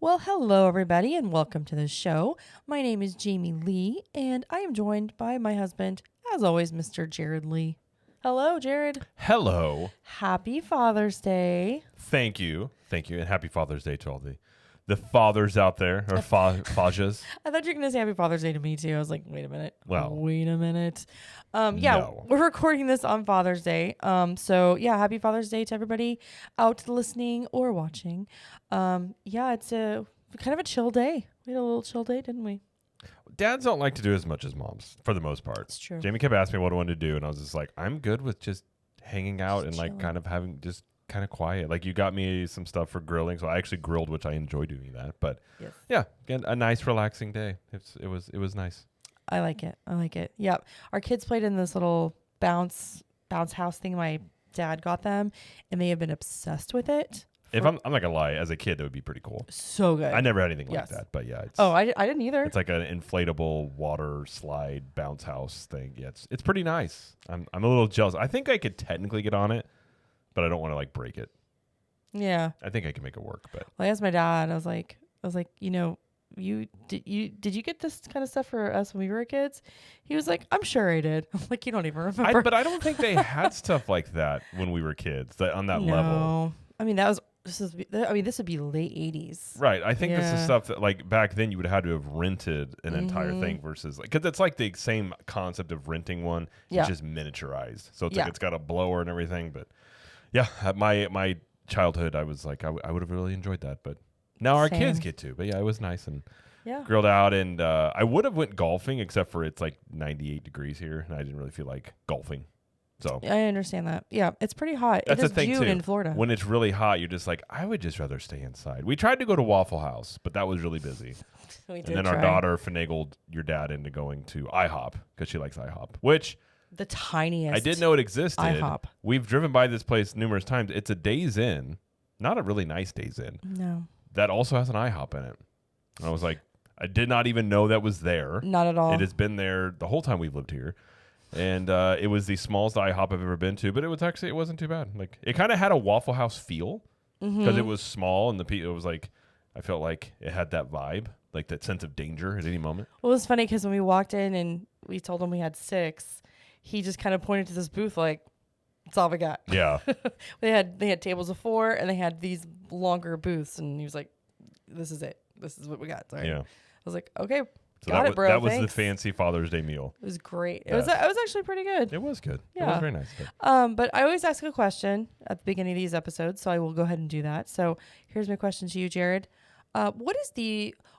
Well, hello, everybody, and welcome to the show. My name is Jamie Lee, and I am joined by my husband, as always, Mr. Jared Lee. Hello, Jared. Hello. Happy Father's Day. Thank you. Thank you. And happy Father's Day to all the fathers out there, or fajas. I thought you were going to say Happy Father's Day to me, too. I was like, wait a minute. Well, wait a minute. no. We're recording this on Father's Day. Happy Father's Day to everybody out listening or watching. It's a kind of a chill day. We had a little chill day, didn't we? Dads don't like to do as much as moms, for the most part. It's true. Jamie kept asking me what I wanted to do, and I was just like, I'm good with just hanging out Just and chilling. like kind of having just kind of quiet. Like you got me some stuff for grilling, so I actually grilled, which I enjoy doing that. But Yes. yeah, again, a nice relaxing day. It was nice. I like it. Yep. Our kids played in this little bounce house thing my dad got them, and they have been obsessed with it. If I'm not gonna lie, as a kid, that would be pretty cool. So good. I never had anything Yes. like that, but yeah. It's, I didn't either. It's like an inflatable water slide bounce house thing. Yeah, it's pretty nice. I'm a little jealous. I think I could technically get on it, but I don't want to like break it. Yeah. I think I can make it work, but Well, I asked my dad. I was like, you did you get this kind of stuff for us when we were kids? He was like, I'm sure I did. I'm like, you don't even remember. but I don't think they had stuff like that when we were kids. That on that level. No. I mean, this would be late 80s. Right. I think this is Yeah. stuff that like back then you would have had to have rented an entire Mhm. thing versus like, cause it's like the same concept of renting one. Yeah. It's just miniaturized. So it's Yeah. like, it's got a blower and everything. But yeah, at my childhood, I was like, I would have really enjoyed that, but now our kids Same. get to, but yeah, it was nice and Yeah. grilled out. And, I would have went golfing except for it's like 98 degrees here and I didn't really feel like golfing. So I understand that. Yeah, it's pretty hot. that's it the is thing June too. in Florida. When it's really hot, you're just like, I would just rather stay inside. We tried to go to Waffle House, but that was really busy. We did And then our try. daughter finagled your dad into going to IHOP because she likes IHOP, which The tiniest. I didn't know it existed. IHOP. We've driven by this place numerous times. It's a Days Inn, not a really nice Days Inn, No, that also has an IHOP in it. And I was like, I did not even know that was there. not at all. It has been there the whole time we've lived here. And it was the smallest IHOP I've ever been to, but it wasn't too bad. Like it kind of had a Waffle House feel because it was small and it was like, I felt like it had that vibe, like that sense of danger at any moment. Well, it was funny because when we walked in and we told him we had 6, he just kind of pointed to this booth like, that's all we got. Yeah. They had tables of 4 and they had these longer booths, and he was like, this is it. This is what we got. Sorry. Yeah. I was like, okay, So got it, bro. that was the Thanks. fancy Father's Day meal. It was great. It Yes. was actually pretty good. It was good. It Yeah. was very nice. But But I always ask a question at the beginning of these episodes, so I will go ahead and do that. So here's my question to you, Jared. What is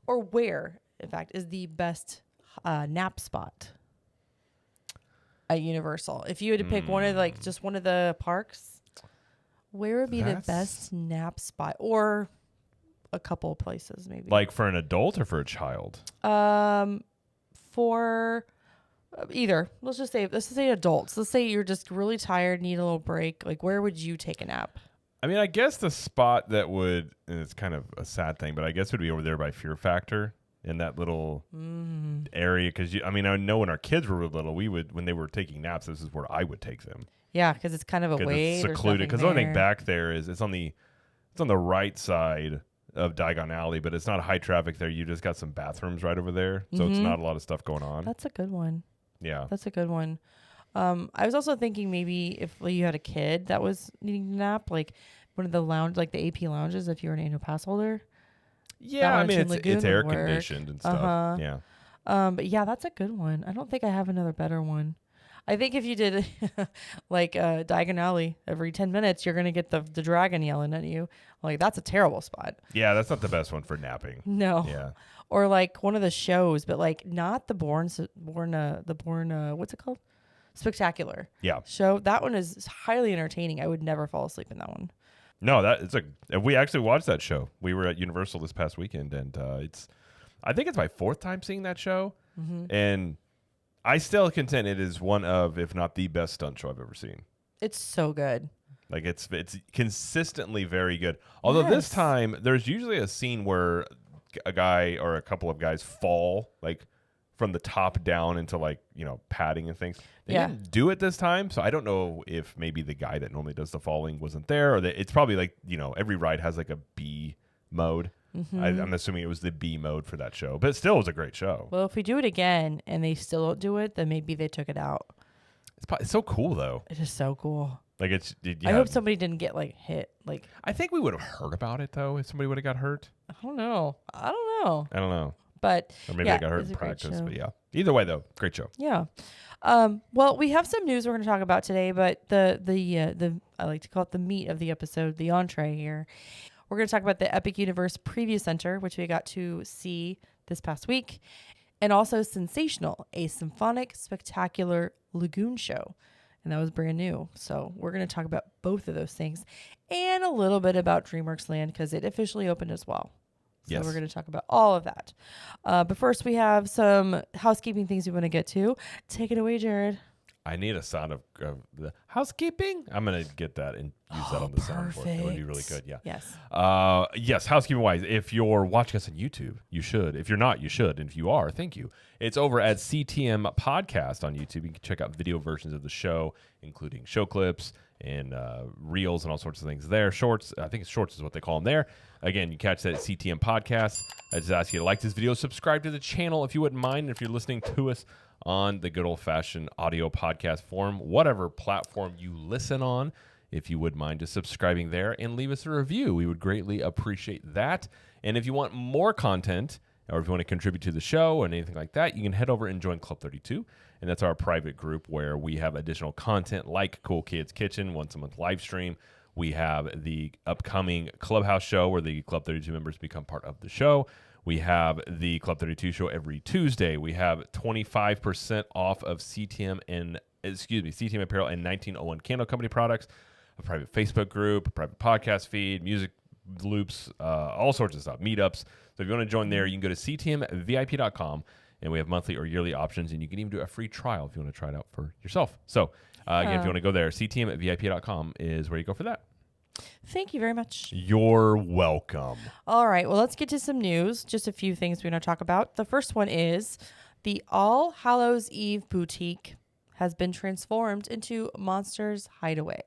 where, in fact, is the best nap spot at Universal? If you had to pick one of just one of the parks, where would be the That's- best nap spot, or a couple of places maybe? like for an adult or for a child? For either. Let's just say adults. Let's say you're just really tired, need a little break. Like, where would you take a nap? I mean, I guess the spot that would, and it's kind of a sad thing, but I guess would be over there by Fear Factor in that little area. Because I know when our kids were little, when they were taking naps, this is where I would take them. Yeah, because it's kind of a 'Cause wait. it's secluded. Because Because the only thing back there is it's on the right side of Diagon Alley, but it's not high traffic there. You just got some bathrooms right over there, so it's not a lot of stuff going on. That's a good one. Yeah. That's a good one. I was also thinking maybe if you had a kid that was needing to nap, like one of the lounge, like the AP lounges, if you're an annual pass holder. Yeah, one I at mean, Toon it's Lagoon air would work. conditioned and stuff. Uh-huh. Yeah. But yeah, that's a good one. I don't think I have another better one. I think if you did like Diagon Alley every 10 minutes, you're going to get the dragon yelling at you. Like, that's a terrible spot. Yeah, that's not the best one for napping. No. Yeah. Or like one of the shows, but like not the Born, what's it called? Spectacular Yeah. show. That one is highly entertaining. I would never fall asleep in that one. No, we actually watched that show. We were at Universal this past weekend, and I think it's my 4th time seeing that show, and I still contend it is one of, if not the best stunt show I've ever seen. It's so good. Like it's consistently very good. Although this Yes. time there's usually a scene where a guy or a couple of guys fall like from the top down into like, padding and things. They didn't do it this time, so I don't know if maybe the guy that normally does the falling wasn't there, or that it's probably like, every ride has like a B mode. I'm assuming it was the B mode for that show, but still, it was a great show. Well, if we do it again and they still don't do it, then maybe they took it out. It's so cool though. It is so cool. Like I hope somebody didn't get hit. I think we would have heard about it though if somebody would have got hurt. I don't know. I don't know. But or maybe they got hurt in practice. But yeah, either way though, great show. Yeah. Well, we have some news we're going to talk about today, but the I like to call it the meat of the episode, the entree here. We're going to talk about the Epic Universe Preview Center, which we got to see this past week, and also Sensational, a symphonic spectacular lagoon show. And that was brand new. So we're going to talk about both of those things and a little bit about DreamWorks Land because it officially opened as well. So we're going to talk about all of that. But first, we have some housekeeping things we want to get to. Take it away, Jared. I need a sound of the housekeeping. I'm going to get that and use that on the soundboard. It would be really good. Yeah. Yes. Yes. Housekeeping wise, if you're watching us on YouTube, you should. If you're not, you should. And if you are, thank you. It's over at CTM Podcast on YouTube. You can check out video versions of the show, including show clips and reels and all sorts of things there. Shorts. I think it's shorts is what they call them there. Again, you catch that at CTM Podcast. I just ask you to like this video, subscribe to the channel if you wouldn't mind. If you're listening to us on the good old-fashioned audio podcast form, whatever platform you listen on, if you would mind just subscribing there and leave us a review. We would greatly appreciate that. And if you want more content, or if you want to contribute to the show and anything like that, you can head over and join Club 32. And that's our private group where we have additional content like Cool Kids Kitchen, once a month live stream. We have the upcoming Clubhouse show where the Club 32 members become part of the show. We have the Club 32 show every Tuesday. We have 25% off of CTM apparel and 1901 Candle Company products, a private Facebook group, a private podcast feed, music loops, all sorts of stuff, meetups. So if you want to join there, you can go to ctmvip.com, and we have monthly or yearly options, and you can even do a free trial if you want to try it out for yourself. So again, if you want to go there, ctmvip.com is where you go for that. Thank you very much. You're welcome. All right. Well, let's get to some news. Just a few things we want to talk about. The first one is the All Hallows Eve boutique has been transformed into Monsters Hideaway.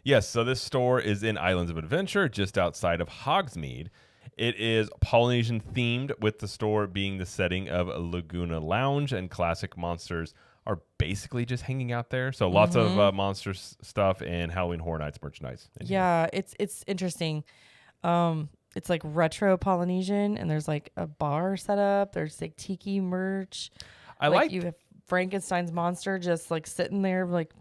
Yes. So this store is in Islands of Adventure, just outside of Hogsmeade. It is Polynesian themed, with the store being the setting of a Laguna Lounge, and classic monsters are basically just hanging out there. So lots of monsters stuff and Halloween Horror Nights merchandise. Yeah, it's interesting. It's like retro Polynesian, and there's like a bar set up. There's like tiki merch. I like you have Frankenstein's monster just like sitting there like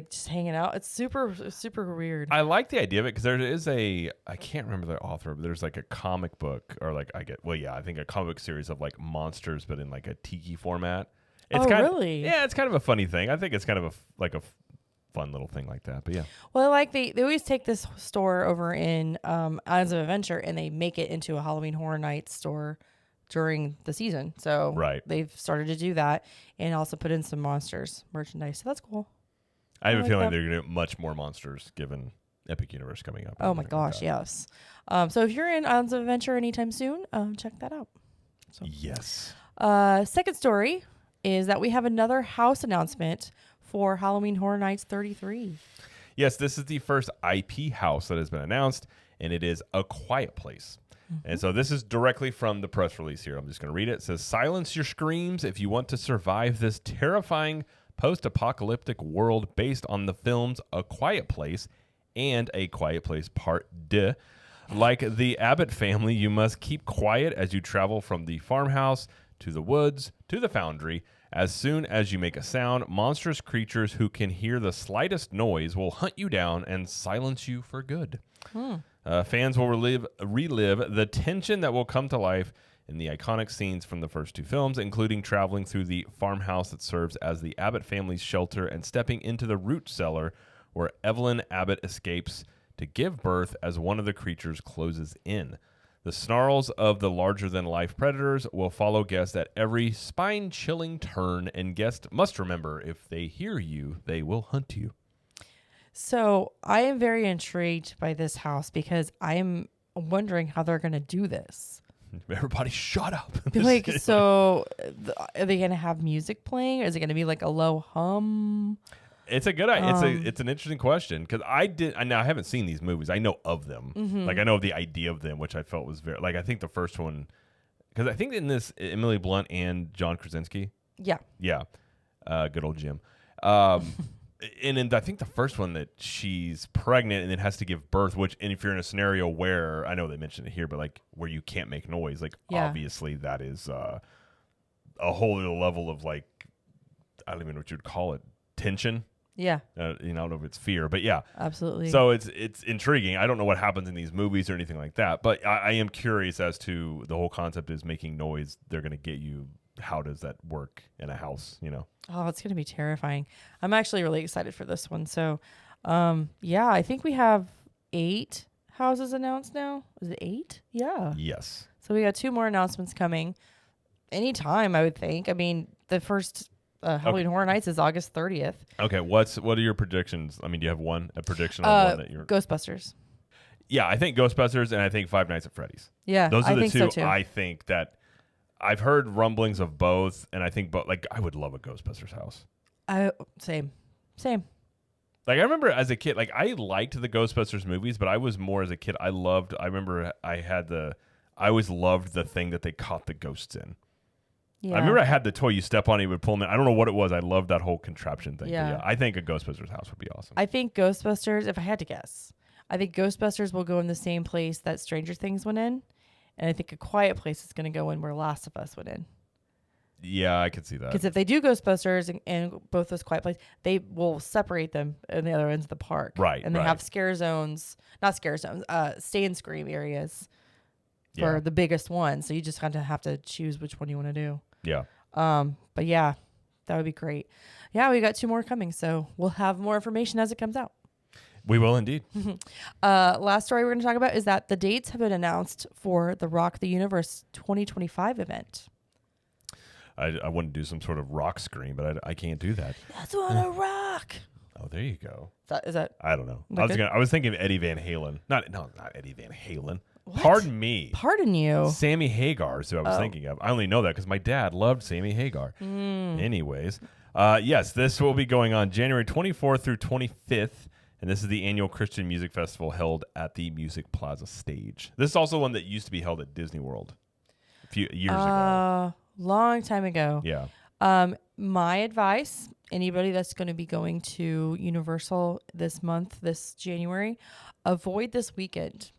just hanging out. It's super weird. I like the idea of it because there is I can't remember the author, but there's like a comic book or I think a comic book series of like monsters, but in like a tiki format. It's really? Yeah, it's kind of a funny thing. I think it's kind of a fun little thing like that. But yeah. Well, like they always take this store over in Islands of Adventure and they make it into a Halloween Horror Nights store during the season. So they've started to do that and also put in some monsters merchandise. So that's cool. I have a feeling they're going to do much more monsters given Epic Universe coming up. Oh my gosh, yes. So if you're in Islands of Adventure anytime soon, check that out. So. Yes. Second story is that we have another house announcement for Halloween Horror Nights 33. Yes, this is the first IP house that has been announced, and it is A Quiet Place. And so this is directly from the press release here. I'm just going to read it. It says, "Silence your screams if you want to survive this terrifying post-apocalyptic world based on the films A Quiet Place and A Quiet Place Part 2. Like the Abbott family, you must keep quiet as you travel from the farmhouse to the woods to the foundry. As soon as you make a sound, monstrous creatures who can hear the slightest noise will hunt you down and silence you for good." Fans will relive the tension that will come to life in the iconic scenes from the first two films, including traveling through the farmhouse that serves as the Abbott family's shelter and stepping into the root cellar where Evelyn Abbott escapes to give birth as one of the creatures closes in. The snarls of the larger-than-life predators will follow guests at every spine-chilling turn, and guests must remember, if they hear you, they will hunt you. So I am very intrigued by this house because I'm wondering how they're going to do this. Everybody shut up. So are they going to have music playing? Or is it going to be like a low hum? It's a good. It's an interesting question because I haven't seen these movies. I know of them. Like I know of the idea of them, which I felt was very like. I think the first one, because I think in this Emily Blunt and John Krasinski. Yeah. Yeah. Good old Jim. And in I think the first one that she's pregnant and then has to give birth, which, and if you're in a scenario where, I know they mentioned it here, but like where you can't make noise, like obviously that is a whole other level of like, I don't even know what you'd call it, tension. Yeah. I don't know if it's fear, but yeah. Absolutely. So it's intriguing. I don't know what happens in these movies or anything like that, but I am curious as to the whole concept is making noise. They're going to get you. How does that work in a house, Oh, it's going to be terrifying. I'm actually really excited for this one. So, I think we have 8 houses announced now. Is it 8? Yeah. Yes. So we got 2 more announcements coming anytime, I would think. I mean, the first Halloween Horror Nights is August 30th. Okay. What are your predictions? I mean, do you have a prediction on one that you're... Ghostbusters. Yeah, I think Ghostbusters and I think Five Nights at Freddy's. Yeah, those are I the think two so too. I think that... I've heard rumblings of both, and I think like I would love a Ghostbusters house. Same. Like I remember as a kid, like I liked the Ghostbusters movies, but I was more as a kid. I remember I always loved the thing that they caught the ghosts in. Yeah. I remember I had the toy you step on, you would pull them in. I don't know what it was. I loved that whole contraption thing. Yeah. But yeah, I think a Ghostbusters house would be awesome. I think Ghostbusters, if I had to guess, I think Ghostbusters will go in the same place that Stranger Things went in. And I think A Quiet Place is going to go in where Last of Us went in. Yeah, I could see that. Because if they do Ghostbusters and both those Quiet Place, they will separate them in the other ends of the park. Right. And they have stay and scream areas for the biggest one. So you just kind of have to choose which one you want to do. Yeah. But yeah, that would be great. Yeah, we got 2 more coming. So we'll have more information as it comes out. We will indeed. Last story we're going to talk about is that the dates have been announced for the Rock the Universe 2025 event. I want to do some sort of rock scream, but I can't do that. That's what a rock. Oh, there you go. Is that I don't know. That I was thinking of Eddie Van Halen. Not Eddie Van Halen. What? Pardon me. Pardon you. Sammy Hagar is who I was thinking of. I only know that because my dad loved Sammy Hagar. Anyways, yes, this will be going on January 24th through 25th. And this is the annual Christian music festival held at the Music Plaza stage. This is also one that used to be held at Disney World a few years ago. Long time ago. Yeah. My advice, anybody that's going to be going to Universal this January, avoid this weekend.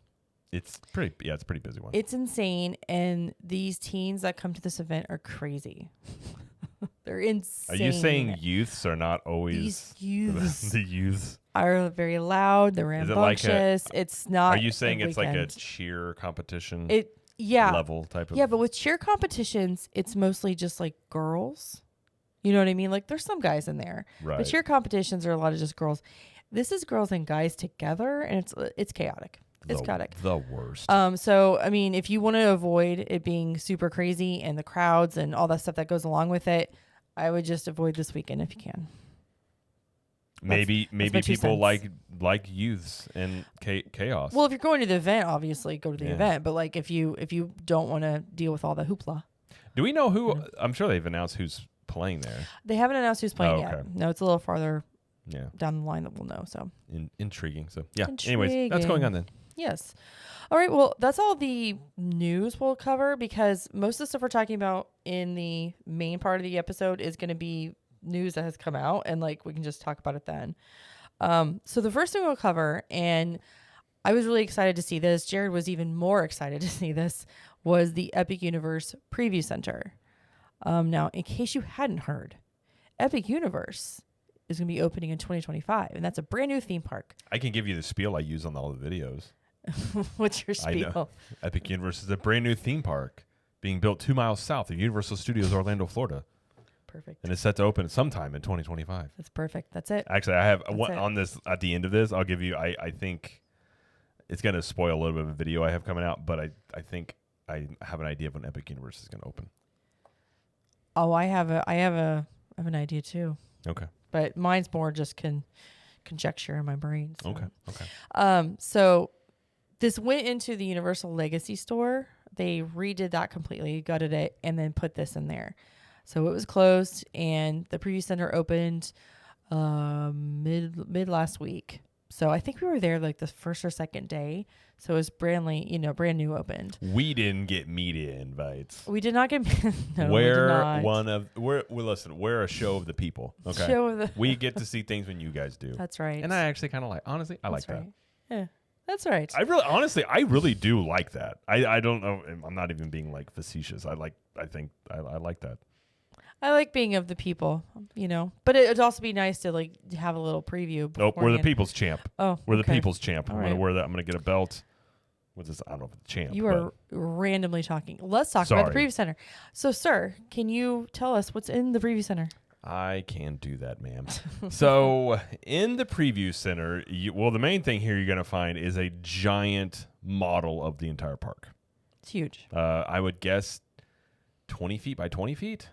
It's a pretty busy one. It's insane. And these teens that come to this event are crazy. They're insane. Are you saying youths are not always... These youths. The youths are very loud. They're rambunctious. It's not. Are you saying it's like a cheer competition level type of? Yeah, but with cheer competitions, it's mostly just like girls. You know what I mean? Like there's some guys in there. Right. But cheer competitions are a lot of just girls. This is girls and guys together, and it's chaotic. It's chaotic. The worst. So I mean, if you want to avoid it being super crazy and the crowds and all that stuff that goes along with it, I would just avoid this weekend if you can. Maybe people like youths and chaos. Well, if you're going to the event, obviously go to the event. But like if you don't want to deal with all the hoopla. Do we know who? Yeah. I'm sure they've announced who's playing there. They haven't announced who's playing yet. No, it's a little farther down the line that we'll know. So intriguing. So yeah. Anyways, that's going on then. Yes. All right. Well, that's all the news we'll cover because most of the stuff we're talking about in the main part of the episode is going to be news that has come out, and like we can just talk about it then. So the first thing we'll cover, and I was really excited to see this, Jared was even more excited to see this, was the Epic Universe Preview Center. Now, in case you hadn't heard, Epic Universe is going to be opening in 2025, and that's a brand new theme park. I can give you the spiel I use on all the videos. What's your spiel? I know. Epic Universe is a brand new theme park being built 2 miles south of Universal Studios Orlando, Florida. Perfect. And it's set to open sometime in 2025. That's perfect. That's it. Actually, I have one on this at the end of this. I'll give you. I think it's going to spoil a little bit of a video I have coming out, but I think I have an idea of when Epic Universe is going to open. Oh, I have an idea too. Okay. But mine's more just conjecture in my brain. So. Okay. So this went into the Universal Legacy store. They redid that completely, gutted it, and then put this in there. So it was closed, and the preview center opened Mid last week. So I think we were there like the first or second day. So it was brand new opened. We didn't get media invites. We did not get no, we're a show of the people. Okay. Show of the we get to see things when you guys do. That's right. And I actually kind of like, honestly, I like that. Yeah. That's right. I really do like that. I don't know. I'm not even being like facetious. I like that. I like being of the people, but it'd also be nice to like have a little preview. Nope, we're the people's champ. Oh, we're the people's champ. All I'm right. gonna wear that. I'm gonna get a belt. What's this? I don't know if it's champ. You are randomly talking. Let's talk about the preview center. So, sir, can you tell us what's in the preview center? I can do that, ma'am. So, in the preview center, the main thing here you're gonna find is a giant model of the entire park. It's huge. I would guess 20 feet by 20 feet.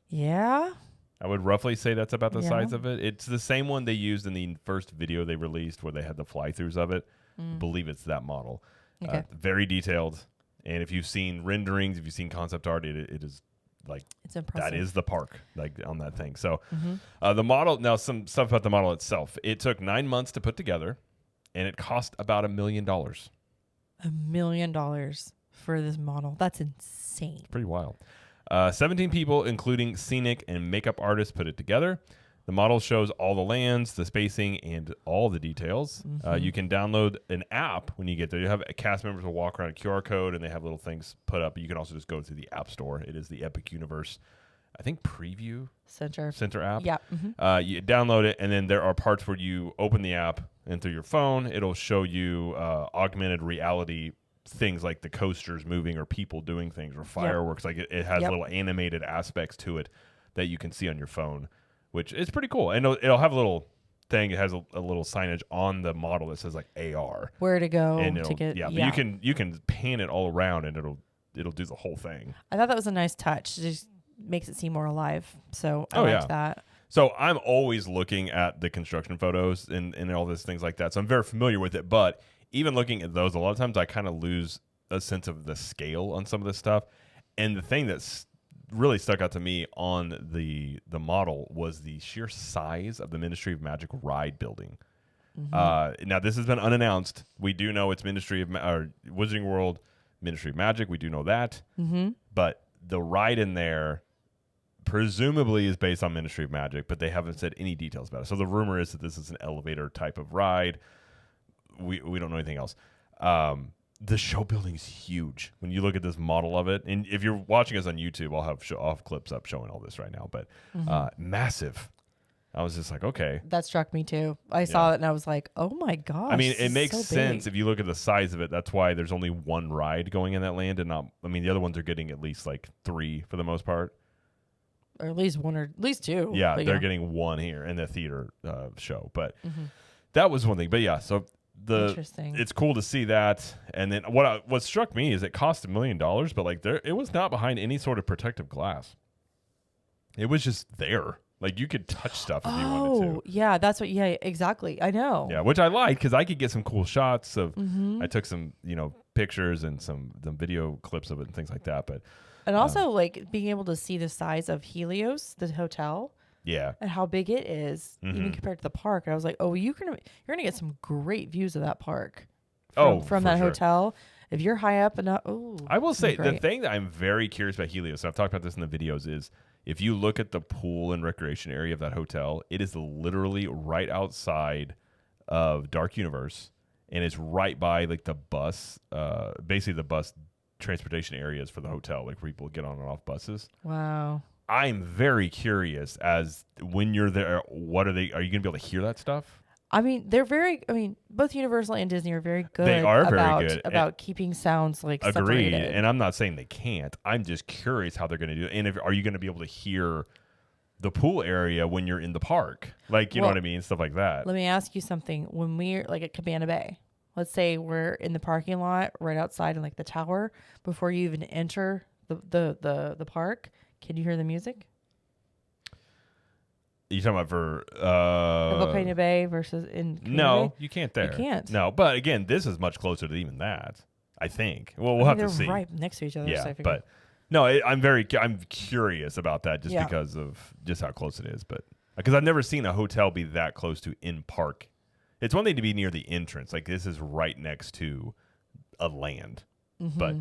Yeah. I would roughly say that's about the size of it. It's the same one they used in the first video they released where they had the fly-throughs of it. I believe it's that model. Okay. Very detailed. And if you've seen renderings, if you've seen concept art, it is like it's impressive. that is the park like on that thing. So the model, now some stuff about the model itself. It took 9 months to put together and it cost about $1 million. $1 million for this model. That's insane. Pretty wild. 17 people, including scenic and makeup artists, put it together. The model shows all the lands, the spacing, and all the details. You can download an app when you get there. You have cast members will walk around a QR code, and they have little things put up. You can also just go to the App Store. It is the Epic Universe, I think, Preview Center app. Yeah. You download it, and then there are parts where you open the app, and through your phone, it'll show you augmented reality things like the coasters moving or people doing things or fireworks. Like it has little animated aspects to it that you can see on your phone, which is pretty cool. And it'll have a little thing. It has a little signage on the model that says like AR. Where to go and to get. Yeah, but you can pan it all around and it'll do the whole thing. I thought that was a nice touch. It just makes it seem more alive. So I liked that. So I'm always looking at the construction photos and all these things like that. So I'm very familiar with it. But even looking at those, a lot of times I kind of lose a sense of the scale on some of this stuff. And the thing that's really stuck out to me on the model was the sheer size of the Ministry of Magic ride building. Now, this has been unannounced. We do know it's Wizarding World Ministry of Magic. We do know that. But the ride in there presumably is based on Ministry of Magic, but they haven't said any details about it. So the rumor is that this is an elevator type of ride. We don't know anything else. The show building is huge. When you look at this model of it, and if you're watching us on YouTube, I'll have clips up showing all this right now, but massive. I was just like, okay. That struck me too. I saw it and I was like, oh my gosh. I mean, it makes so sense big. if you look at the size of it. That's why there's only one ride going in that land and not, I mean, the other ones are getting at least like 3 for the most part. Or at least 1 or at least 2. Yeah, they're getting 1 here in the theater show. But that was one thing. But yeah, so Interesting. It's cool to see that. And then what struck me is it cost $1 million, but like it was not behind any sort of protective glass. It was just there. Like you could touch stuff if you wanted to. Yeah, that's what. Yeah, exactly. I know. Yeah, which I like because I could get some cool shots of. I took some pictures and some video clips of it and things like that. But and also like being able to see the size of Helios, the hotel. Yeah. And how big it is, even compared to the park. And I was like, oh, you're gonna get some great views of that park. From that hotel. If you're high up enough, I will say the thing that I'm very curious about Helios, and I've talked about this in the videos, is if you look at the pool and recreation area of that hotel, it is literally right outside of Dark Universe, and it's right by like the bus, basically the bus transportation areas for the hotel, like where people get on and off buses. Wow. I'm very curious as when you're there, what are you going to be able to hear that stuff? I mean, both Universal and Disney are very good. They are very good about keeping sounds like agreed. Separated. And I'm not saying they can't. I'm just curious how they're going to do it. And are you going to be able to hear the pool area when you're in the park? Like, you know what I mean? Stuff like that. Let me ask you something. When we're like at Cabana Bay, let's say we're in the parking lot right outside in like the tower before you even enter the park. Can you hear the music? You talking about for Cabana Bay versus in Cabana No, Bay? you can't there. You can't. No, but again, this is much closer to even that. I think. Well, we'll have to see. Right next to each other. Yeah, so but no, I'm curious about that just because of just how close it is. But Because I've never seen a hotel be that close to in park. It's one thing to be near the entrance. Like this is right next to a land. But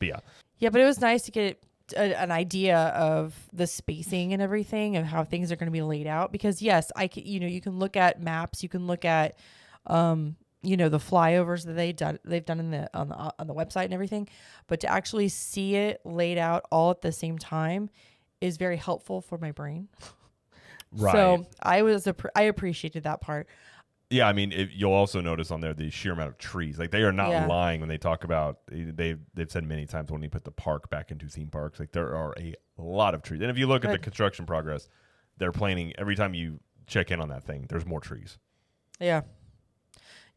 yeah. Yeah, but it was nice to get an idea of the spacing and everything of how things are going to be laid out. Because yes, you can look at maps, you can look at, the flyovers that they've done on the website and everything. But to actually see it laid out all at the same time is very helpful for my brain. Right. So I appreciated that part. Yeah, I mean, you'll also notice on there the sheer amount of trees. Like they are not lying when they talk about. They've said many times when you put the park back into theme parks, like there are a lot of trees. And if you look at the construction progress, they're planning every time you check in on that thing. There's more trees. Yeah,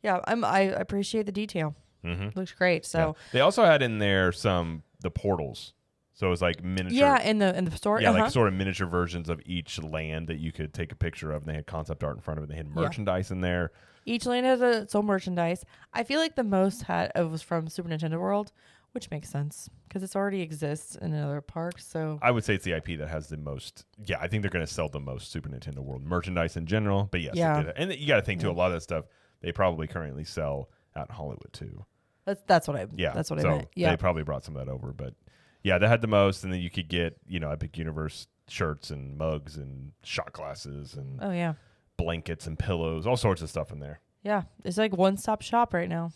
yeah. I appreciate the detail. Looks great. So they also had in there the portals. So it was like miniature. Yeah, in the store. Yeah, like sort of miniature versions of each land that you could take a picture of. And they had concept art in front of it. They had merchandise in there. Each land has its own merchandise. I feel like the most was from Super Nintendo World, which makes sense because it already exists in other parks. So I would say it's the IP that has the most. Yeah, I think they're going to sell the most Super Nintendo World merchandise in general. But yes, it did. And you got to think too. A lot of that stuff they probably currently sell out in Hollywood too. That's what I. Yeah, that's what I meant. Yeah, they probably brought some of that over, but. Yeah, they had the most, and then you could get, Epic Universe shirts and mugs and shot glasses and blankets and pillows, all sorts of stuff in there. Yeah, it's like one-stop shop right now.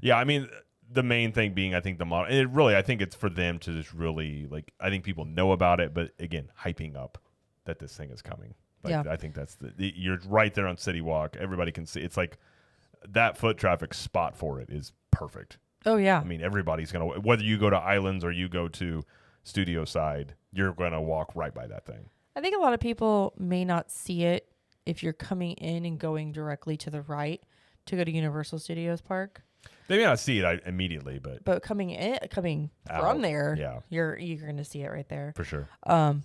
Yeah, I mean, the main thing being, I think, the model. And I think it's for them to just really, I think people know about it, but again, hyping up that this thing is coming. I think that's you're right there on City Walk. Everybody can see. It's like that foot traffic spot for it is perfect. Oh, yeah. I mean, everybody's going to, whether you go to Islands or you go to Studio Side, you're going to walk right by that thing. I think a lot of people may not see it if you're coming in and going directly to the right to go to Universal Studios Park. They may not see it immediately, but coming from there, yeah. you're going to see it right there. For sure. I'm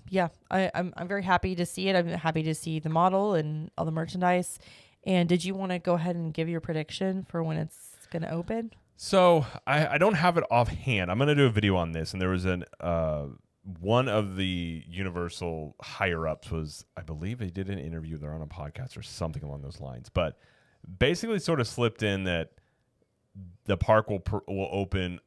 very happy to see it. I'm happy to see the model and all the merchandise. And did you want to go ahead and give your prediction for when it's going to open? So I don't have it offhand. I'm going to do a video on this, and there was one of the Universal higher ups was, I believe they did an interview. They're on a podcast or something along those lines, but basically sort of slipped in that the park will open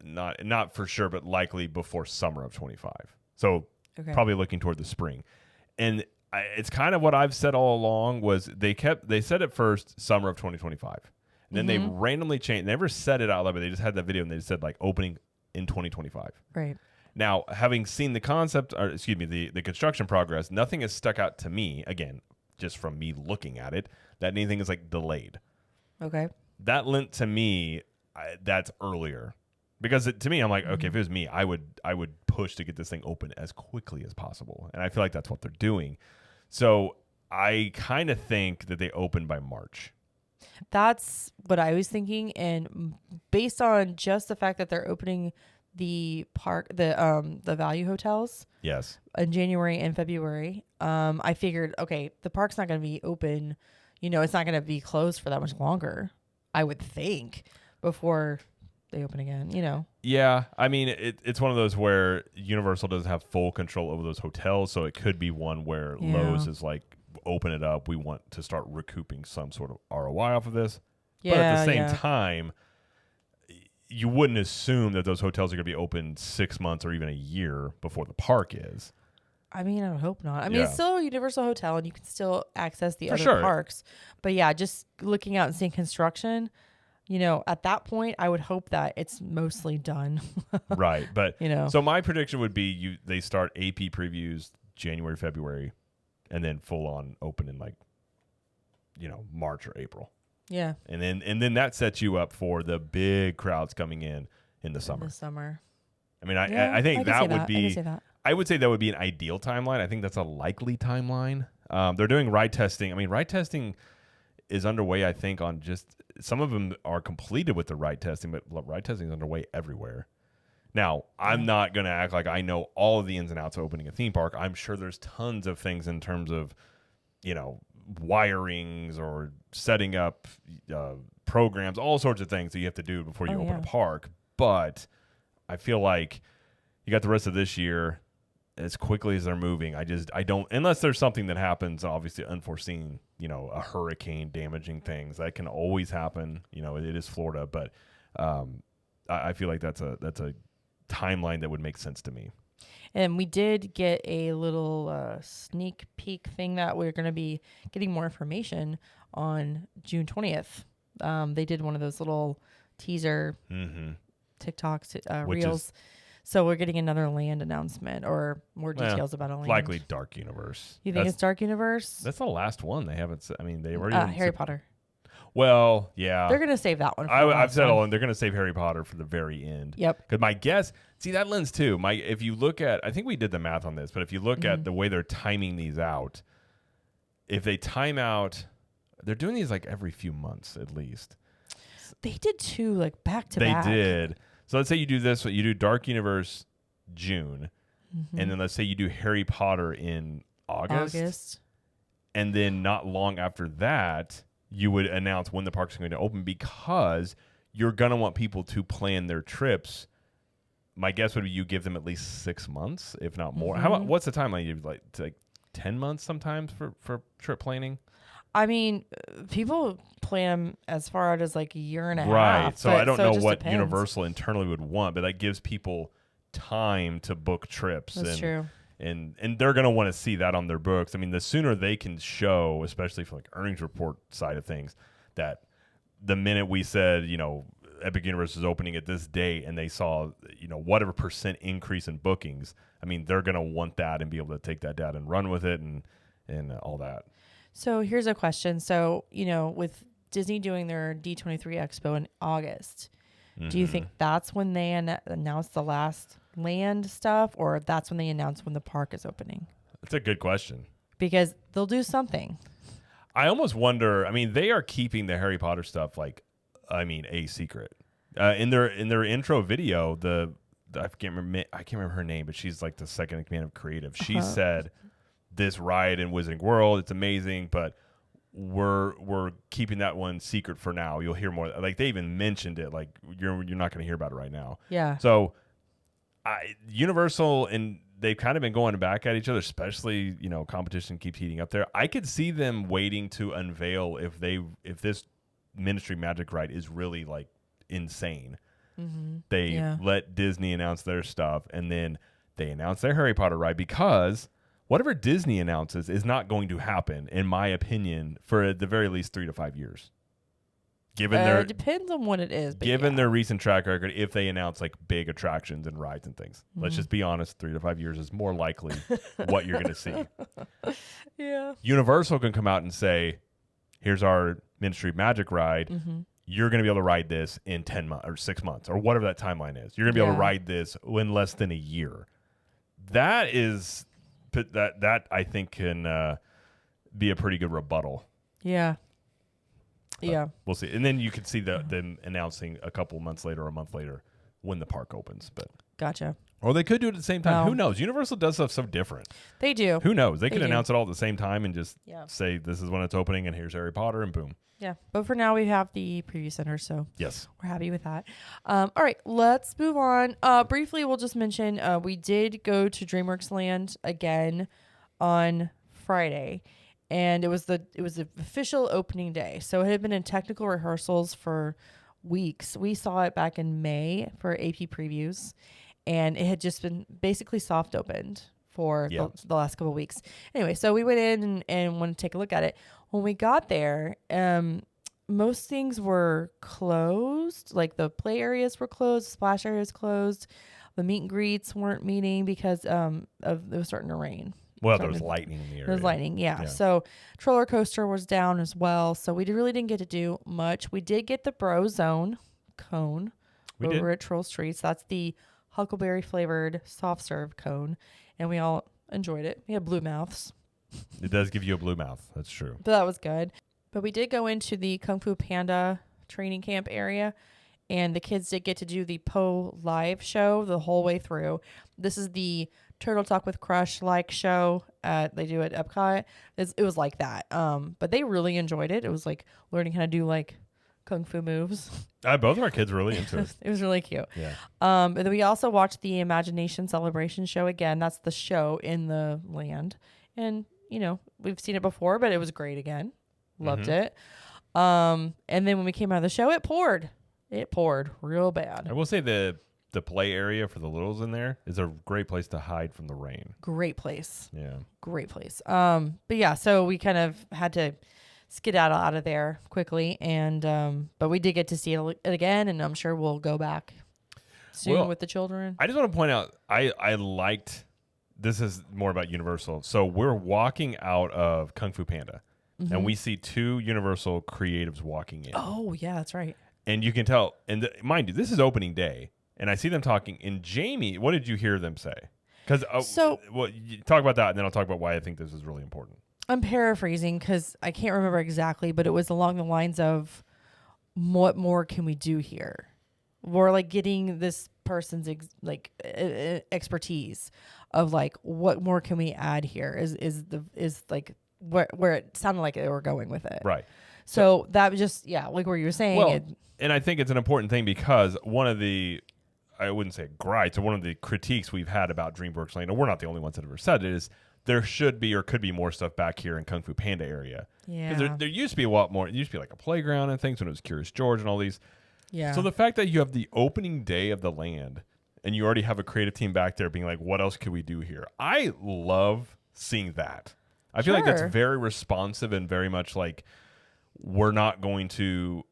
not for sure, but likely before summer of 25. So probably looking toward the spring, and it's kind of what I've said all along was they said at first summer of 2025. And then they randomly changed. They never said it out loud, but they just had that video and they just said opening in 2025. Right. Now, having seen the the construction progress, nothing has stuck out to me, again, just from me looking at it, that anything is delayed. Okay. That lent to me, that's earlier. Because to me, I'm like, okay, if it was me, I would push to get this thing open as quickly as possible. And I feel like that's what they're doing. So I kind of think that they open by March. That's what I was thinking, and based on just the fact that they're opening the park, the value hotels, yes, in January and February, I figured, okay, the park's not going to be open. It's not going to be closed for that much longer. I would think before they open again. Yeah, I mean, it's one of those where Universal doesn't have full control over those hotels, so it could be one where Lowe's is open it up. We want to start recouping some sort of ROI off of this. Yeah, but at the same time, you wouldn't assume that those hotels are going to be open 6 months or even a year before the park is. I mean, I would hope not. I mean, it's still a Universal Hotel, and you can still access the other parks. But yeah, just looking out and seeing construction, at that point, I would hope that it's mostly done. Right. But, so my prediction would be they start AP previews January, February, and then full on open in March or April. Yeah. And then that sets you up for the big crowds coming in the summer. I mean, I think that would be, I would say that would be an ideal timeline. I think that's a likely timeline. They're doing ride testing. I mean, ride testing is underway, I think, on just, some of them are completed with the ride testing, but ride testing is underway everywhere. Now, I'm not going to act like I know all of the ins and outs of opening a theme park. I'm sure there's tons of things in terms of, wirings or setting up programs, all sorts of things that you have to do before you open a park. But I feel like you got the rest of this year, as quickly as they're moving, I don't, unless there's something that happens, obviously unforeseen, a hurricane damaging things that can always happen. It is Florida, but I feel like that's a timeline that would make sense to me. And we did get a little sneak peek thing that we're going to be getting more information on June 20th. They did one of those little teaser TikToks, reels. So we're getting another land announcement or more details about a land. Likely Dark Universe. You think it's Dark Universe? That's the last one. They haven't. They already. Harry Potter. Well, yeah. They're going to save that one. I've said all, and they're going to save Harry Potter for the very end. Yep. Because my guess, see that lens too. If you look at, I think we did the math on this, but if you look at the way they're timing these out, if they time out, they're doing these like every few months at least. They did two like back to back. They did. So let's say you do this, you do Dark Universe June, and then let's say you do Harry Potter in August. And then not long after that, you would announce when the park's going to open because you're going to want people to plan their trips. My guess would be you give them at least 6 months, if not more. What's the timeline? You like 10 months sometimes for trip planning? I mean, people plan as far out as like a year and a half. Right. So I don't know what Universal internally would want, but that gives people time to book trips. That's true. And they're going to want to see that on their books. I mean, the sooner they can show, especially for like earnings report side of things, that the minute we said, Epic Universe is opening at this date and they saw, whatever % increase in bookings, I mean, they're going to want that and be able to take that data and run with it and all that. So here's a question. So, with Disney doing their D23 Expo in August, do you think that's when they announce the last land stuff, or that's when they announce when the park is opening? That's a good question. Because they'll do something. I almost wonder, they are keeping the Harry Potter stuff a secret. In their intro video, I can't remember her name, but she's like the second in command of creative. She said this ride in Wizarding World, it's amazing, but we're keeping that one secret for now. You'll hear more. Like they even mentioned it. Like you're not going to hear about it right now. Yeah. So, Universal and they've kind of been going back at each other, especially competition keeps heating up there. I could see them waiting to unveil if this Ministry Magic ride is really like insane. They let Disney announce their stuff and then they announce their Harry Potter ride because whatever Disney announces is not going to happen, in my opinion, for at the very least 3 to 5 years. Given it depends on what it is. Given their recent track record, if they announce like big attractions and rides and things, let's just be honest, 3 to 5 years is more likely what you're going to see. Yeah. Universal can come out and say, here's our Ministry of Magic ride. You're going to be able to ride this in 10 months or 6 months or whatever that timeline is. You're going to be able to ride this in less than a year. That I think can be a pretty good rebuttal. Yeah. Yeah. We'll see. And then you could see them announcing a couple months later or a month later when the park opens. But gotcha. Or they could do it at the same time. Who knows? Universal does stuff so different. They do. Who knows? They could announce it all at the same time and just say this is when it's opening and here's Harry Potter and boom. Yeah. But for now we have the preview center, so yes, we're happy with that. All right, let's move on. Briefly, we'll just mention we did go to DreamWorks Land again on Friday. And it was the official opening day. So it had been in technical rehearsals for weeks. We saw it back in May for AP previews, and it had just been basically soft opened for the last couple of weeks. Anyway, so we went in and wanted to take a look at it. When we got there, most things were closed. Like the play areas were closed, the splash areas closed. The meet and greets weren't meeting because it was starting to rain. Well, there was lightning in the area. There was lightning, yeah. So roller coaster was down as well. So we really didn't get to do much. We did get the Bro Zone cone over at Troll Streets. That's the huckleberry flavored soft serve cone, and we all enjoyed it. We had blue mouths. It does give you a blue mouth. That's true. But that was good. But we did go into the Kung Fu Panda training camp area, and the kids did get to do the Po live show the whole way through. This is the Turtle Talk with Crush like show they do at Epcot. It was like that. But they really enjoyed it. It was like learning how to do like kung fu moves. Both of our kids were really into it. It was really cute. Yeah. And then we also watched the Imagination Celebration show again. That's the show in the land. And, we've seen it before, but it was great again. Loved it. And then when we came out of the show, it poured. It poured real bad. I will say the play area for the littles in there is a great place to hide from the rain. Great place. Yeah. Great place. But yeah, so we kind of had to skedaddle out of there quickly, and but we did get to see it again, and I'm sure we'll go back soon with the children. I just want to point out, I liked, this is more about Universal. So we're walking out of Kung Fu Panda, and we see two Universal creatives walking in. Oh, yeah, that's right. And you can tell, and mind you, this is opening day, and I see them talking. And Jamie, what did you hear them say? Because you talk about that, and then I'll talk about why I think this is really important. I'm paraphrasing because I can't remember exactly, but it was along the lines of, what more can we do here? We're like getting this person's expertise of like, what more can we add here is like where it sounded like they were going with it. Right. So that was just, like what you were saying. Well, and I think it's an important thing because one of the, I wouldn't say gripes, but one of the critiques we've had about DreamWorks Land, and we're not the only ones that have ever said it, is there should be or could be more stuff back here in Kung Fu Panda area. Yeah. Because there used to be a lot more. It used to be like a playground and things when it was Curious George and all these. Yeah. So the fact that you have the opening day of the land and you already have a creative team back there being like, what else could we do here? I love seeing that. I feel like that's very responsive and very much like, we're not going to,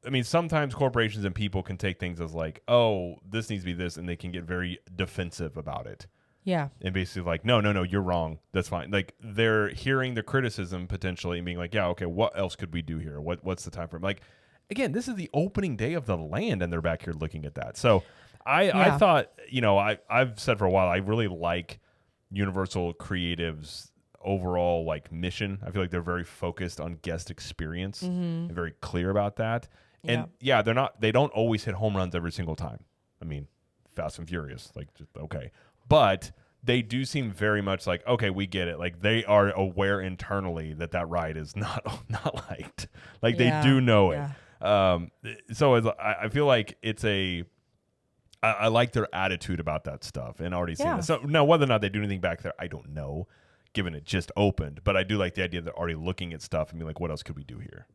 I mean, sometimes corporations and people can take things as like, oh, this needs to be this, and they can get very defensive about it. Yeah. And basically like, no, you're wrong. That's fine. Like, they're hearing the criticism potentially and being like, yeah, okay, what else could we do here? What's the time frame? Like, again, this is the opening day of the land, and they're back here looking at that. So I thought, I've said for a while, I really like Universal Creatives' overall like mission. I feel like they're very focused on guest experience and very clear about that. And they don't always hit home runs every single time. I mean, Fast and Furious, like, just okay. But they do seem very much like, okay, we get it. Like, they are aware internally that ride is not liked. Like, they do know it. So I feel like it's I like their attitude about that stuff and already seeing that. So now whether or not they do anything back there, I don't know, given it just opened. But I do like the idea that they're already looking at stuff and being like, what else could we do here?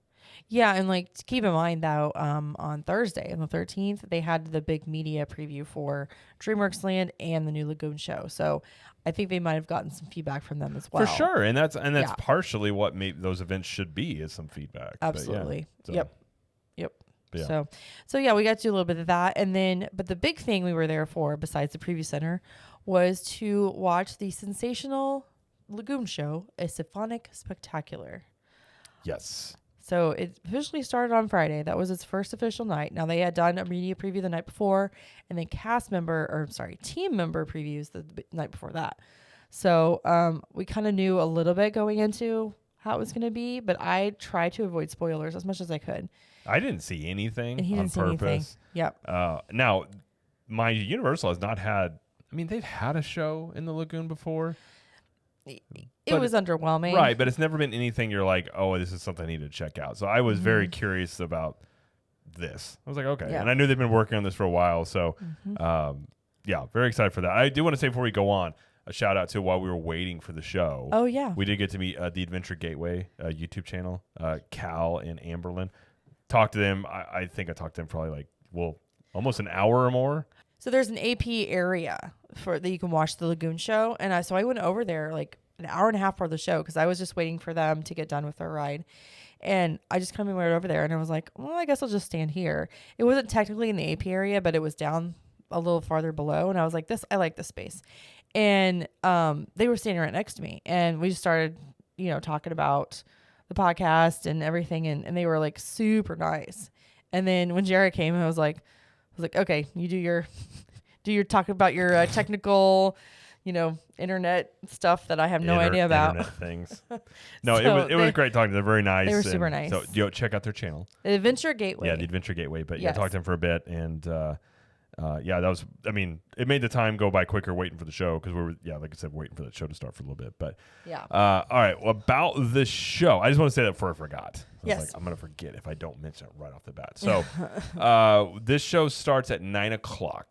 Yeah, and like keep in mind that on Thursday, on the 13th, they had the big media preview for DreamWorks Land and the new Lagoon show. So I think they might have gotten some feedback from them as well. For sure, and that's partially what those events should be, is some feedback. Absolutely. Yep. Yeah. So yeah, we got to do a little bit of that, and then but the big thing we were there for, besides the preview center, was to watch the Sensational Lagoon show, a Symphonic Spectacular. Yes. So it officially started on Friday. That was its first official night. Now, they had done a media preview the night before, and then team member previews the night before that. So we kind of knew a little bit going into how it was going to be, but I tried to avoid spoilers as much as I could. I didn't see anything and he on didn't see purpose. Anything. Yep. Now, mind you, Universal has not had, I mean, they've had a show in the Lagoon before. It was underwhelming. Right, but it's never been anything you're like, oh, this is something I need to check out. So I was very curious about this. I was like, okay. Yeah. And I knew they've been working on this for a while. So, very excited for that. I do want to say before we go on, a shout out to while we were waiting for the show. Oh, yeah. We did get to meet the Adventure Gateway YouTube channel, Cal and Amberlyn. Talked to them. I think I talked to them probably almost an hour or more. So there's an AP area that you can watch the Lagoon show. And so I went over there like an hour and a half before the show because I was just waiting for them to get done with their ride. And I just kind of went over there and I was like, well, I guess I'll just stand here. It wasn't technically in the AP area, but it was down a little farther below. And I was like, I like this space. And they were standing right next to me. And we just started, talking about the podcast and everything. And they were like super nice. And then when Jared came, I was like, okay, you do your talk about your technical, internet stuff that I have no idea about. Internet things. No, so it was great talking to them. They're very nice. They were super nice. So check out their channel. The Adventure Gateway. Yeah, the Adventure Gateway. But talked to them for a bit, and Yeah, that was. I mean, it made the time go by quicker waiting for the show because we were, like I said, waiting for the show to start for a little bit. But Yeah. all right, well, about the show, I just want to say that before I forgot. Yes. I was like, I'm gonna forget if I don't mention it right off the bat. So, this show starts at 9:00.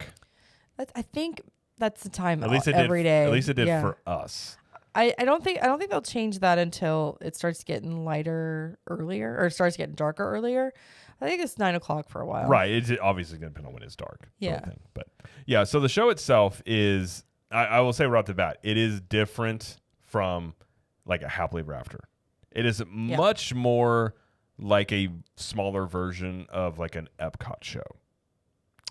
I think that's the time At least it every did. day. At least it did for us. I don't think they'll change that until it starts getting lighter earlier or it starts getting darker earlier. I think it's 9:00 for a while. Right. It's obviously going to depend on when it's dark. Yeah. Sort of thing. But yeah, so the show itself is, I will say right off the bat, it is different from like a Happily Ever After. It is much more like a smaller version of like an Epcot show.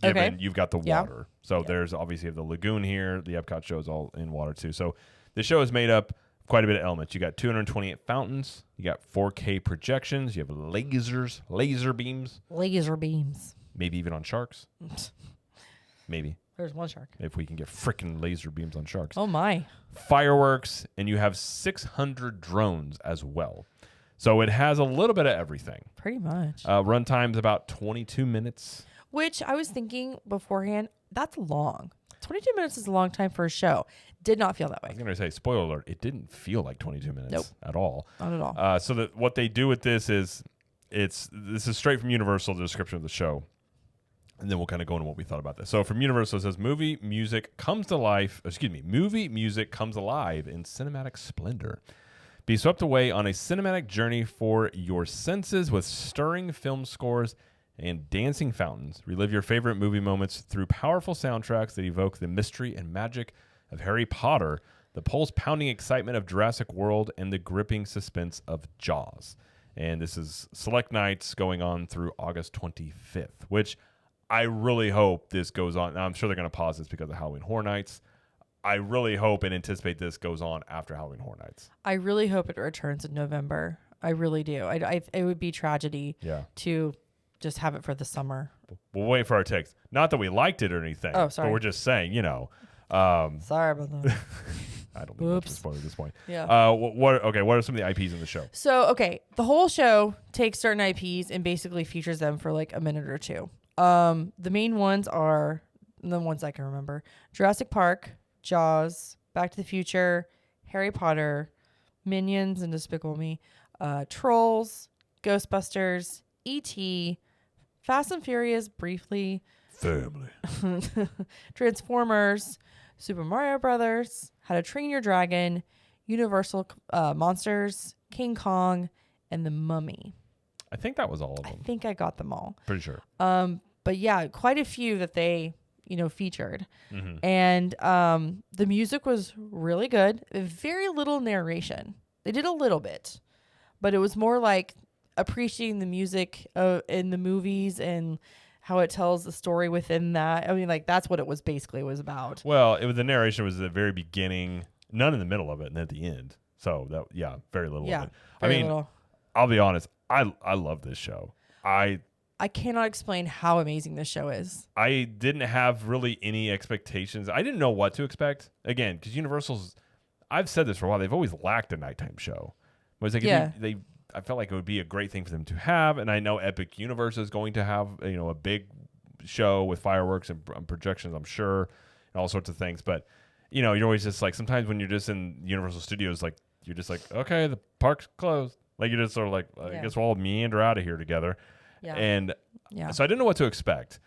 Given you've got the water. So there's obviously the lagoon here. The Epcot show is all in water too. So the show is made up of quite a bit of elements. You got 228 fountains. You got 4K projections. You have lasers, laser beams. Laser beams. Maybe even on sharks. Maybe. There's one shark. If we can get freaking laser beams on sharks. Oh, my. Fireworks. And you have 600 drones as well. So it has a little bit of everything. Pretty much. Runtime's about 22 minutes. Which I was thinking beforehand, that's long. 22 minutes is a long time for a show. Did not feel that I way. was going to say, spoiler alert, it didn't feel like 22 minutes at all. Not at all. So that what they do with this is, this is straight from Universal, the description of the show. And then we'll kind of go into what we thought about this. So from Universal, it says, movie music comes alive in cinematic splendor. Be swept away on a cinematic journey for your senses with stirring film scores and dancing fountains. Relive your favorite movie moments through powerful soundtracks that evoke the mystery and magic of Harry Potter, the pulse-pounding excitement of Jurassic World, and the gripping suspense of Jaws. And this is select nights going on through August 25th, which I really hope this goes on. Now, I'm sure they're going to pause this because of Halloween Horror Nights. I really hope and anticipate this goes on after Halloween Horror Nights. I really hope it returns in November. I really do. It would be tragedy to just have it for the summer. We'll wait for our takes. Not that we liked it or anything. Oh, sorry. But we're just saying, Sorry about that. I don't think much of a spoiler at this point. Yeah. What are some of the IPs in the show? So, the whole show takes certain IPs and basically features them for like a minute or two. The main ones are the ones I can remember: Jurassic Park, Jaws, Back to the Future, Harry Potter, Minions and Despicable Me, Trolls, Ghostbusters, E.T., Fast and Furious briefly, Family, Transformers, Super Mario Brothers, How to Train Your Dragon, Universal Monsters, King Kong, and The Mummy. I think that was all of them. I think I got them all. Pretty sure. But yeah, quite a few that they, featured. Mm-hmm. And the music was really good. Very little narration. They did a little bit, but it was more like appreciating the music in the movies and how it tells the story within that. I mean, like that's what it was about. Well, the narration was at the very beginning, none in the middle of it, and at the end. So that, very little of it. I mean, little. I'll be honest. I love this show. I cannot explain how amazing this show is. I didn't have really any expectations. I didn't know what to expect. Again, because Universal's, I've said this for a while, they've always lacked a nighttime show. But it's like I felt like it would be a great thing for them to have, and I know Epic Universe is going to have a big show with fireworks and projections, I'm sure, and all sorts of things. But you're always just like, sometimes when you're just in Universal Studios, like you're just like, okay, the park's closed. Like you're just sort of like, I guess we'll all meander out of here together. Yeah. And so I didn't know what to expect,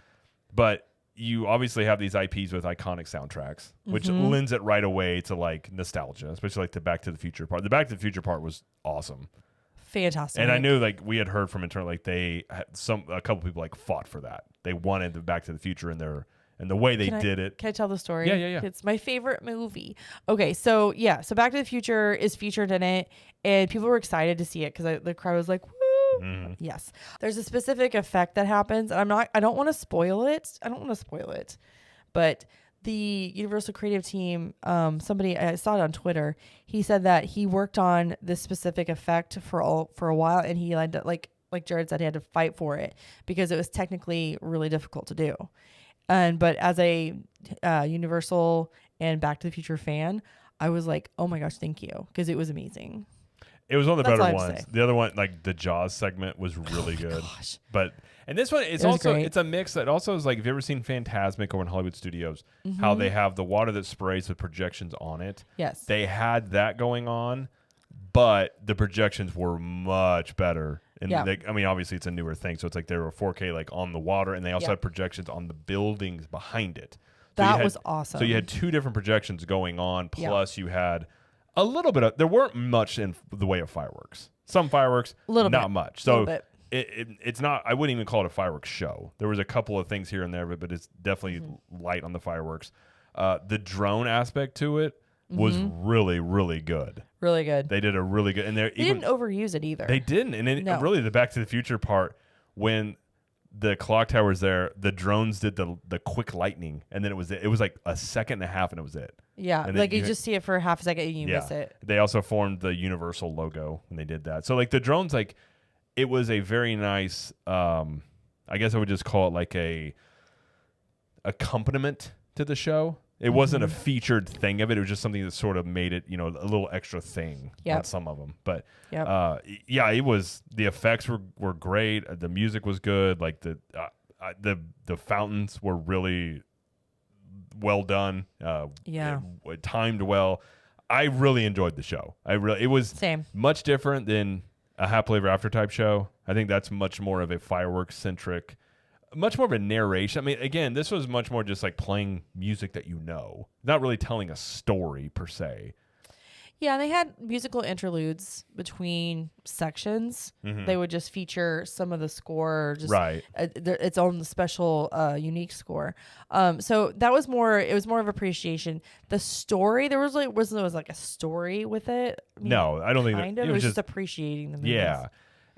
but you obviously have these IPs with iconic soundtracks, which lends it right away to like nostalgia, especially like the Back to the Future part. The Back to the Future part was awesome. Fantastic. And I knew like we had heard from internal, like they had a couple people like fought for that. They wanted the Back to the Future in their, and the way they did it. Can I tell the story? Yeah. It's my favorite movie. Okay, so Back to the Future is featured in it, and people were excited to see it because the crowd was like, woo. Mm-hmm. Yes. There's a specific effect that happens, and I don't want to spoil it. But the Universal creative team, somebody, I saw it on Twitter, he said that he worked on this specific effect for a while, and he had to, like Jared said, he had to fight for it because it was technically really difficult to do. But as a Universal and Back to the Future fan, I was like, oh my gosh, thank you, because it was amazing. It was one of the better ones. The other one, like the Jaws segment, was really good. Gosh. But And this one, it's It was also great. it's a mix that also is like, have you ever seen Phantasmic over in Hollywood Studios? How they have the water that sprays with projections on it. Yes. They had that going on, but the projections were much better. And Yeah. I mean, obviously it's a newer thing, so it's like they were 4K like on the water, and they also Yeah. had projections on the buildings behind it. That was awesome. So you had two different projections going on, Yeah. plus you had a little bit of, there weren't much in the way of fireworks. Some fireworks, Little not bit. much. So Little bit. it's not, I wouldn't even call it a fireworks show. There was a couple of things here and there, but it's definitely light on the fireworks. The drone aspect to it was really, really good. Really good. They did a really good, and They didn't overuse it either. they didn't. And then No. really the Back to the Future part, when the clock tower's there, the drones did the quick lightning, and then it was like a second and a half, and it was it. Yeah, And like then you just see it for half a second and you miss it. They also formed the Universal logo when they did that. So like the drones, like it was a very nice, I guess I would just call it like a accompaniment to the show. It wasn't a featured thing of it. It was just something that sort of made it, a little extra thing on some of them. But yeah, it was, the effects were great. The music was good. Like the fountains were really well done. Timed well. I really enjoyed the show. It was Same. much different than a Happily Ever After type show. I think that's much more of a fireworks centric, much more of a narration. I mean, again, this was much more just like playing music that not really telling a story per se. Yeah, they had musical interludes between sections. They would just feature some of the score, or just its own special, unique score. So that was more. It was more of appreciation. The story, there was like a story with it. I mean, No, I don't think kind of. It was just appreciating the movies. Yeah.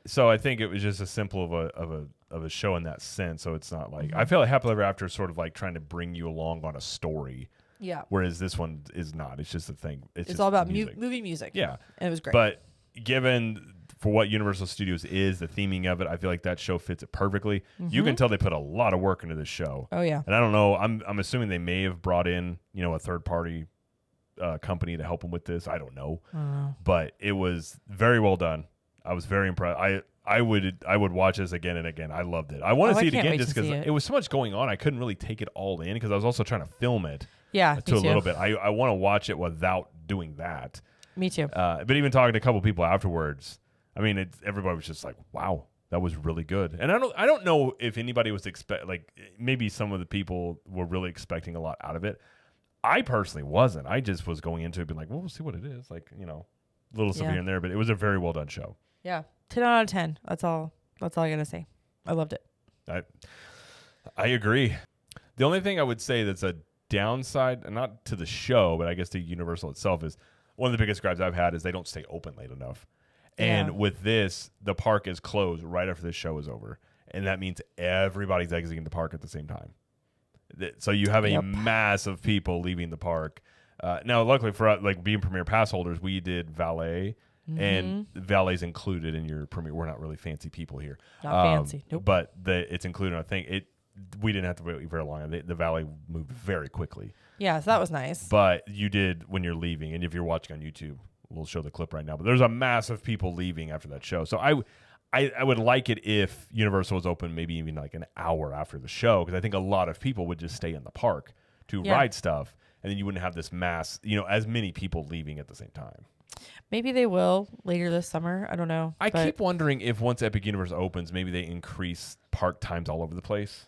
So I think it was just as simple of a show in that sense. So it's not like, I feel like Happily Ever After is sort of like trying to bring you along on a story. Yeah. Whereas this one is not. It's just a thing. It's just all about movie music. Yeah. And it was great. But given for what Universal Studios is, the theming of it, I feel like that show fits it perfectly. You can tell they put a lot of work into this show. Oh yeah. And I don't know. I'm assuming they may have brought in, a third party company to help them with this. I don't know. But it was very well done. I was very impressed. I would watch this again and again. I loved it. I want to see it again just because it was so much going on. I couldn't really take it all in because I was also trying to film it. Yeah, to a little bit. I want to watch it without doing that. Me too. But even talking to a couple people afterwards, I mean, everybody was just like, "Wow, that was really good." And I don't know if anybody was maybe some of the people were really expecting a lot out of it. I personally wasn't. I just was going into it being like, "Well, we'll see what it is." Like, a little stuff here and there, but it was a very well done show. Yeah, 10 out of 10. That's all I gotta say. I loved it. I agree. The only thing I would say that's a downside, and not to the show, but I guess to Universal itself, is one of the biggest gripes I've had is they don't stay open late enough. And with this, the park is closed right after the show is over. And that means everybody's exiting the park at the same time. So you have a mass of people leaving the park. Now, luckily for us, like being Premier Pass holders, we did valet. And valet's included in your Premier. We're not really fancy people here. Not fancy. Nope. But it's included. I think we didn't have to wait very long. The valet moved very quickly. Yeah, so that was nice. But you did when you're leaving. And if you're watching on YouTube, we'll show the clip right now. But there's a mass of people leaving after that show. So I would like it if Universal was open maybe even like an hour after the show, because I think a lot of people would just stay in the park to ride stuff. And then you wouldn't have this mass, as many people leaving at the same time. Maybe they will later this summer. I don't know. I keep wondering if once Epic Universe opens, maybe they increase park times all over the place.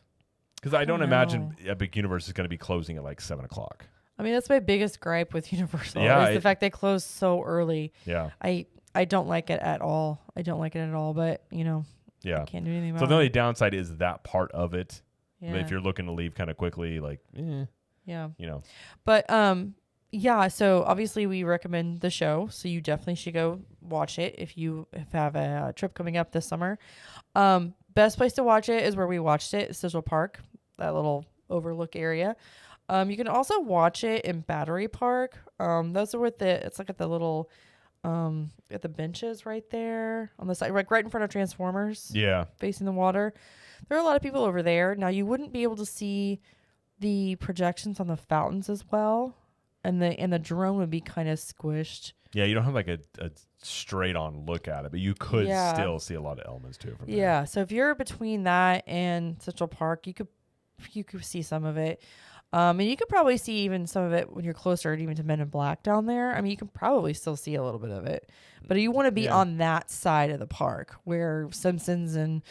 Because I don't imagine Epic Universe is going to be closing at like 7 o'clock. I mean, that's my biggest gripe with Universal is the fact they close so early. Yeah. I don't like it at all. I don't like it at all, but, I can't do anything about it. So the only downside is that part of it. Yeah. But if you're looking to leave kind of quickly, like, yeah. But, yeah, so obviously we recommend the show, so you definitely should go watch it if you have a trip coming up this summer. Best place to watch it is where we watched it, Central Park, that little overlook area. You can also watch it in Battery Park. Those are it's like at the little, at the benches right there on the side, like right in front of Transformers. Yeah. Facing the water. There are a lot of people over there. Now, you wouldn't be able to see the projections on the fountains as well. And the drone would be kind of squished. Yeah, you don't have like a straight on look at it, but you could Yeah. still see a lot of elements to it from there. Yeah. So if you're between that and Central Park, you could see some of it. And you could probably see even some of it when you're closer even to Men in Black down there. I mean, you can probably still see a little bit of it, but you want to be on that side of the park where Simpsons and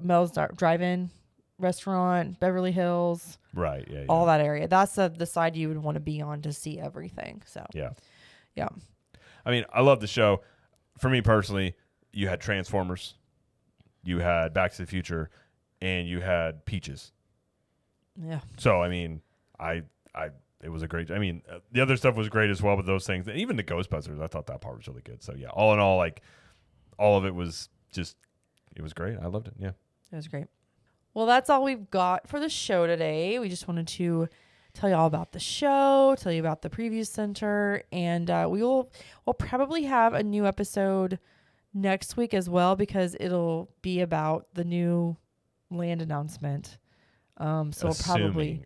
Mel's Drive-In Restaurant, Beverly Hills, Right. Yeah. all that area. That's the side you would want to be on to see everything. So Yeah. yeah. I mean, I love the show. For me personally, you had Transformers, you had Back to the Future, and you had Peaches. Yeah. So I mean, it was a great. I mean, the other stuff was great as well, but those things, and even the Ghostbusters, I thought that part was really good. So yeah, all in all, like all of it was just, it was great. I loved it. Yeah, It was great. Well, that's all we've got for the show today. We just wanted to tell you all about the show, tell you about the preview center, and we'll probably have a new episode next week as well because it'll be about the new land announcement. So we'll probably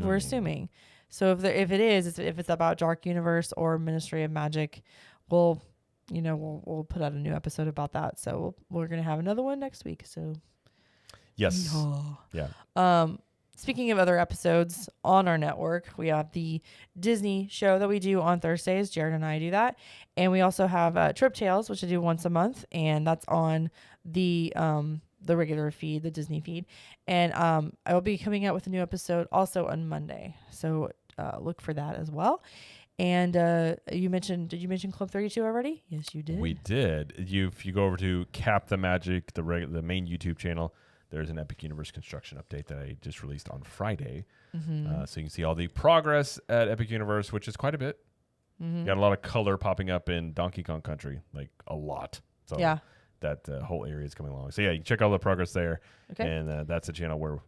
we're assuming. So if it's about Dark Universe or Ministry of Magic, we'll put out a new episode about that. So we're gonna have another one next week. So yes, yeah. yeah. Speaking of other episodes on our network, we have the Disney show that we do on Thursdays. Jared and I do that. And we also have Trip Tales, which I do once a month. And that's on the regular feed, the Disney feed. And I will be coming out with a new episode also on Monday. So look for that as well. And did you mention Club 32 already? Yes, you did. We did. If you go over to Cap the Magic, the main YouTube channel, there's an Epic Universe construction update that I just released on Friday. Mm-hmm. So you can see all the progress at Epic Universe, which is quite a bit. Mm-hmm. Got a lot of color popping up in Donkey Kong Country, like a lot. So yeah. That whole area is coming along. So yeah, you can check all the progress there. Okay. And that's a channel where,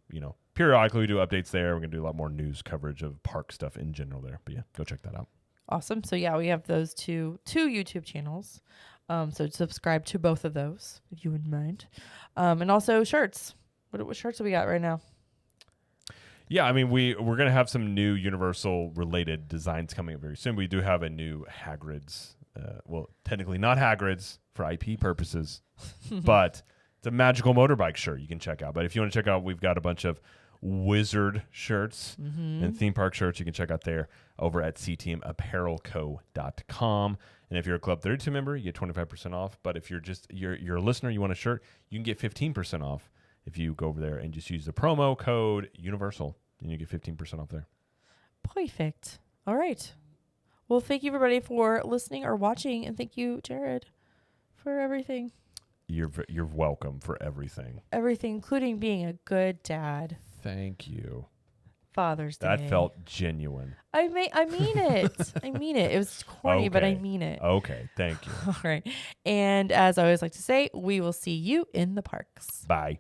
periodically we do updates there. We're going to do a lot more news coverage of park stuff in general there. But yeah, go check that out. Awesome. So yeah, we have those two YouTube channels. So subscribe to both of those if you wouldn't mind. And also shirts. What shirts do we got right now? Yeah, I mean we're gonna have some new Universal related designs coming up very soon. We do have a new Hagrid's. Well, technically not Hagrid's for IP purposes, but it's a magical motorbike shirt you can check out. But if you want to check out, we've got a bunch of wizard shirts and theme park shirts you can check out there over at ctmapparelco.com. And if you're a Club 32 member, you get 25% off. But if you're you're a listener, you want a shirt, you can get 15% off if you go over there and just use the promo code Universal, and you get 15% off there. Perfect. All right. Well, thank you everybody for listening or watching, and thank you, Jared, for everything. You're welcome for everything. Everything, including being a good dad. Thank you. Father's Day. That felt genuine. I mean it. I mean it. It was corny, but I mean it. Okay, thank you. All right. And as I always like to say, we will see you in the parks. Bye.